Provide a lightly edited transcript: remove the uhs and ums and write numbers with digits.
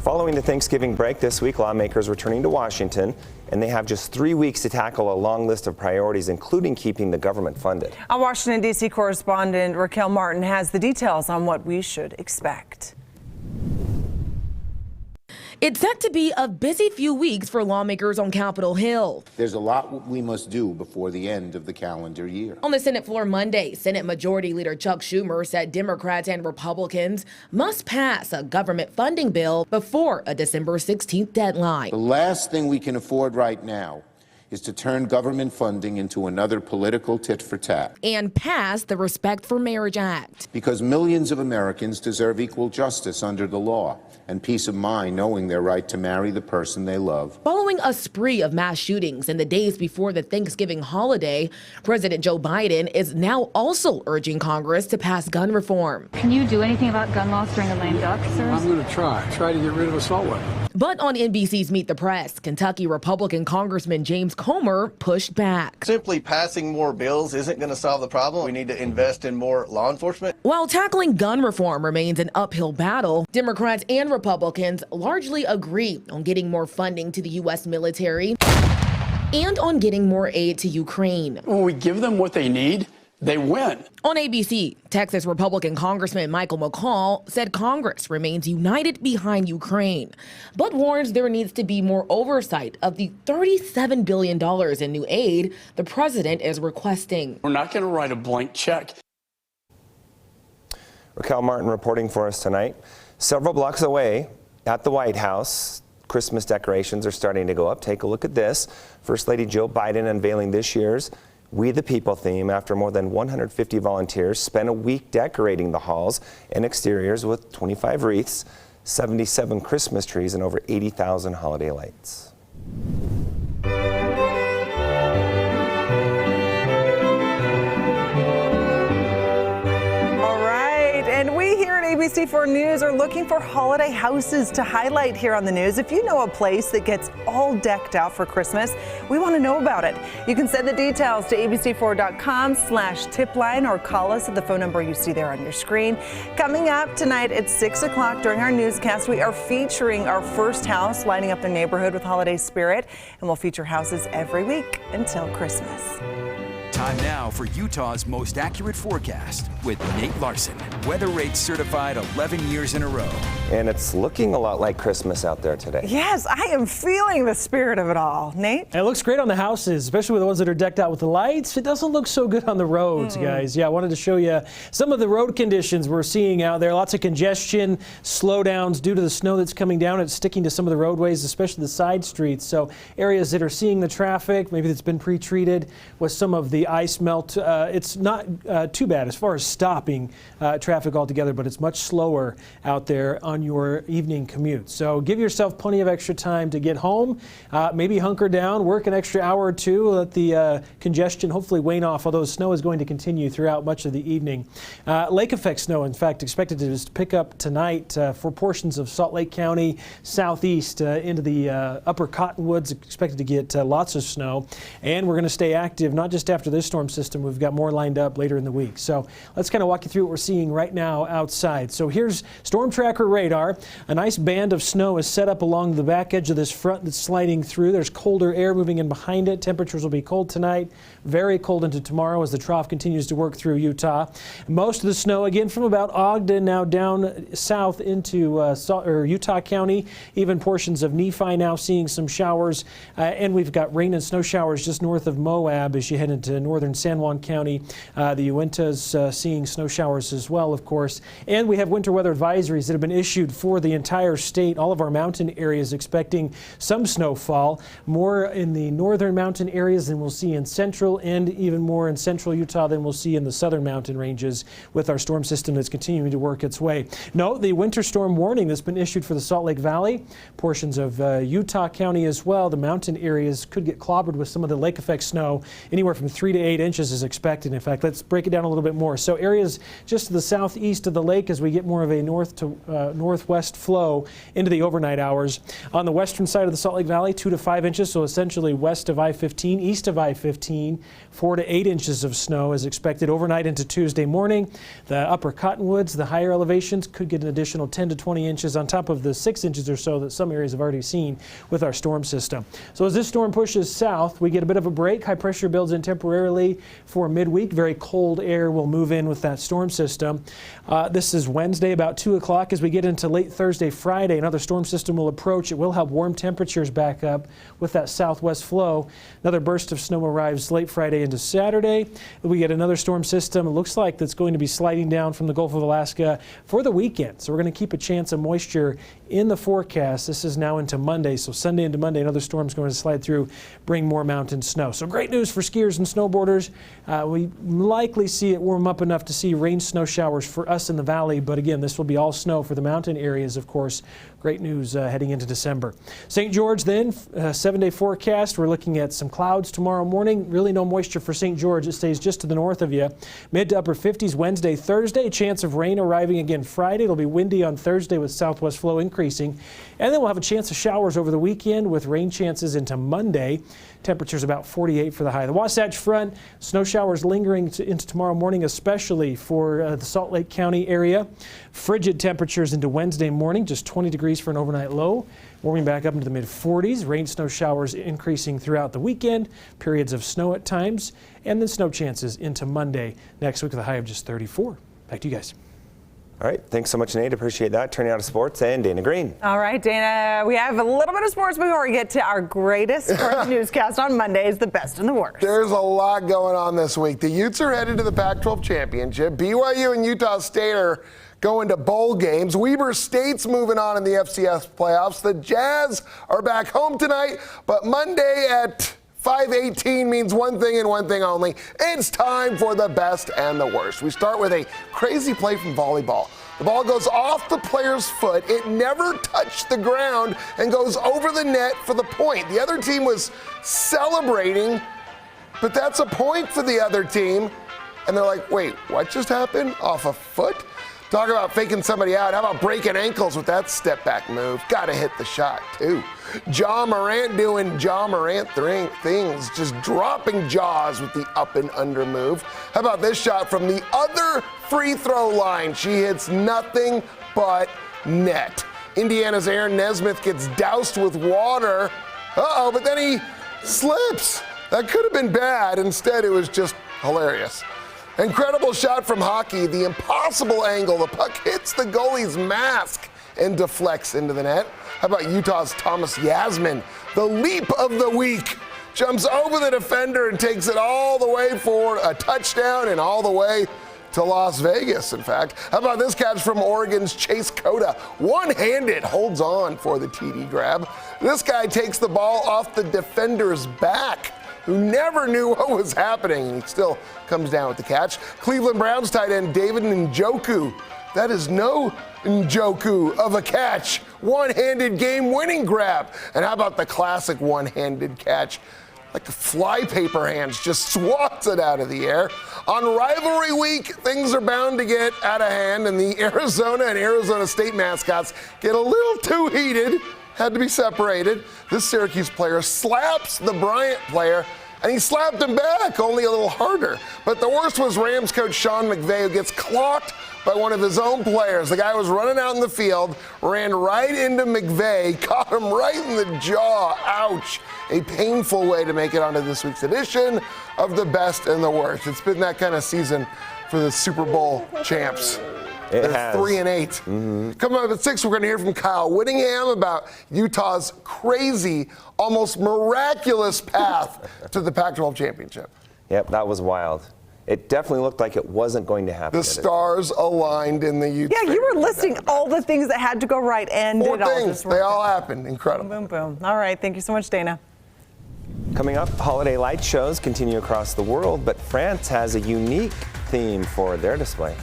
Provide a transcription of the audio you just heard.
Following the Thanksgiving break this week, lawmakers returning to Washington, and they have just 3 weeks to tackle a long list of priorities, including keeping the government funded. Our Washington, D.C. correspondent Raquel Martin has the details on what we should expect. It's set to be a busy few weeks for lawmakers on Capitol Hill. There's a lot we must do before the end of the calendar year. On the Senate floor Monday, Senate Majority Leader Chuck Schumer said Democrats and Republicans must pass a government funding bill before a December 16th deadline. The last thing we can afford right now is to turn government funding into another political tit for tat. And pass the Respect for Marriage Act. Because millions of Americans deserve equal justice under the law and peace of mind knowing their right to marry the person they love. Following a spree of mass shootings in the days before the Thanksgiving holiday, President Joe Biden is now also urging Congress to pass gun reform. Can you do anything about gun laws during the lame duck, sir? I'm going to try to get rid of assault weapons. But on NBC's Meet the Press, Kentucky Republican Congressman James Comer pushed back. Simply passing more bills isn't going to solve the problem. We need to invest in more law enforcement. While tackling gun reform remains an uphill battle, Democrats and Republicans largely agree on getting more funding to the U.S. military and on getting more aid to Ukraine. When we give them what they need, they win. On ABC, Texas Republican Congressman Michael McCall said Congress remains united behind Ukraine, but warns there needs to be more oversight of the $37 billion in new aid the president is requesting. We're not going to write a blank check. Raquel Martin reporting for us tonight. Several blocks away at the White House, Christmas decorations are starting to go up. Take a look at this. First Lady Joe Biden unveiling this year's We the People theme after more than 150 volunteers spent a week decorating the halls and exteriors with 25 wreaths, 77 Christmas trees, and over 80,000 holiday lights. And we here at ABC4 News are looking for holiday houses to highlight here on the news. If you know a place that gets all decked out for Christmas, we want to know about it. You can send the details to abc4.com/tipline or call us at the phone number you see there on your screen. Coming up tonight at 6 o'clock during our newscast, we are featuring our first house lighting up the neighborhood with holiday spirit, and we'll feature houses every week until Christmas. Time now for Utah's most accurate forecast with Nate Larsen. Weather rates certified 11 years in a row. And it's looking a lot like Christmas out there today. Yes, I am feeling the spirit of it all. Nate? It looks great on the houses, especially with the ones that are decked out with the lights. It doesn't look so good on the roads, guys. Yeah, I wanted to show you some of the road conditions we're seeing out there. Lots of congestion, slowdowns due to the snow that's coming down. It's sticking to some of the roadways, especially the side streets. So areas that are seeing the traffic, maybe that's been pre-treated with some of the ice melt. It's not too bad as far as stopping traffic altogether, but it's much slower out there on your evening commute. So give yourself plenty of extra time to get home, maybe hunker down, work an extra hour or two, let the congestion hopefully wane off, although snow is going to continue throughout much of the evening. Lake effect snow, in fact, expected to just pick up tonight for portions of Salt Lake County, southeast into the upper Cottonwoods, expected to get lots of snow. And we're going to stay active, not just after this storm system. We've got more lined up later in the week. So let's kind of walk you through what we're seeing right now outside. So here's storm tracker radar. A nice band of snow is set up along the back edge of this front that's sliding through. There's colder air moving in behind it. Temperatures will be cold tonight, very cold into tomorrow as the trough continues to work through Utah. Most of the snow, again, from about Ogden now down south into Utah County, even portions of Nephi now seeing some showers. And we've got rain and snow showers just north of Moab as you head into northern San Juan County. The Uintas seeing snow showers as well, of course. And we have winter weather advisories that have been issued for the entire state. All of our mountain areas expecting some snowfall, more in the northern mountain areas than we'll see in central, and even more in central Utah than we'll see in the southern mountain ranges with our storm system that's continuing to work its way. No, the winter storm warning that's been issued for the Salt Lake Valley, portions of Utah County as well. The mountain areas could get clobbered with some of the lake effect snow, anywhere from 3 3 to 8 inches is expected. In fact, let's break it down a little bit more. So areas just to the southeast of the lake as we get more of a north to northwest flow into the overnight hours. On the western side of the Salt Lake Valley, 2 to 5 inches, so essentially west of I-15, east of I-15, 4 to 8 inches of snow is expected overnight into Tuesday morning. The upper Cottonwoods, the higher elevations, could get an additional 10 to 20 inches on top of the 6 inches or so that some areas have already seen with our storm system. So as this storm pushes south, we get a bit of a break. High pressure builds in temporarily for midweek. Very cold air will move in with that storm system. This is Wednesday about 2 o'clock. As we get into late Thursday, Friday, another storm system will approach. It will help warm temperatures back up with that southwest flow. Another burst of snow arrives late Friday into Saturday. We get another storm system. It looks like that's going to be sliding down from the Gulf of Alaska for the weekend. So we're going to keep a chance of moisture in the forecast. This is now into Monday. So Sunday into Monday, another storm's going to slide through, bring more mountain snow. So great news for skiers and snowboarders. We likely see it warm up enough to see rain snow showers for us in the valley. But again, this will be all snow for the mountain areas, of course. Great news heading into December. St. George then, 7-day forecast. We're looking at some clouds tomorrow morning. Really no moisture for St. George. It stays just to the north of you. Mid to upper 50s Wednesday, Thursday. Chance of rain arriving again Friday. It'll be windy on Thursday with southwest flow increasing. And then we'll have a chance of showers over the weekend with rain chances into Monday. Temperatures about 48 for the high. The Wasatch Front, snow showers lingering into tomorrow morning, especially for the Salt Lake County area. Frigid temperatures into Wednesday morning, just 20 degrees for an overnight low. Warming back up into the mid-40s. Rain snow showers increasing throughout the weekend. Periods of snow at times. And then snow chances into Monday next week with a high of just 34. Back to you guys. All right, thanks so much, Nate. Appreciate that. Turning out to sports and Dana Green. All right, Dana, we have a little bit of sports before we get to our greatest sports newscast on Mondays, the best and the worst. There's a lot going on this week. The Utes are headed to the Pac-12 championship. BYU and Utah State are going to bowl games. Weber State's moving on in the FCS playoffs. The Jazz are back home tonight, but Monday at 5:18 means one thing and one thing only. It's time for the best and the worst. We start with a crazy play from volleyball. The ball goes off the player's foot. It never touched the ground and goes over the net for the point. The other team was celebrating, but that's a point for the other team. And they're like, wait, what just happened? Off a foot? Talk about faking somebody out. How about breaking ankles with that step back move? Gotta hit the shot, too. Ja Morant doing Ja Morant things, just dropping jaws with the up and under move. How about this shot from the other free throw line? She hits nothing but net. Indiana's Aaron Nesmith gets doused with water. Uh-oh, but then he slips. That could have been bad. Instead, it was just hilarious. Incredible shot from hockey. The impossible angle. The puck hits the goalie's mask and deflects into the net. How about Utah's Thomas Yasmin? The leap of the week. Jumps over the defender and takes it all the way for a touchdown and all the way to Las Vegas, in fact. How about this catch from Oregon's Chase Cota? One-handed holds on for the TD grab. This guy takes the ball off the defender's back, who never knew what was happening, and he still comes down with the catch. Cleveland Browns tight end David Njoku. That is no Njoku of a catch. One-handed game-winning grab. And how about the classic one-handed catch? Like a flypaper hands, just swats it out of the air. On rivalry week, things are bound to get out of hand, and the Arizona and Arizona State mascots get a little too heated. Had to be separated. This Syracuse player slaps the Bryant player, and he slapped him back, only a little harder. But the worst was Rams coach Sean McVay, who gets clocked by one of his own players. The guy was running out in the field, ran right into McVay, caught him right in the jaw. Ouch. A painful way to make it onto this week's edition of the best and the worst. It's been that kind of season for the Super Bowl champs. It has. 3-8. Mm-hmm. Coming up at 6, we're going to hear from Kyle Whittingham about Utah's crazy, almost miraculous path to the Pac-12 championship. Yep, that was wild. It definitely looked like it wasn't going to happen. The stars aligned in the Utes. Yeah, you were listing all the things that had to go right, and Four it all things. just worked They all out. happened. Incredible. Boom, boom. All right, thank you so much, Dana. Coming up, holiday light shows continue across the world, but France has a unique theme for their display.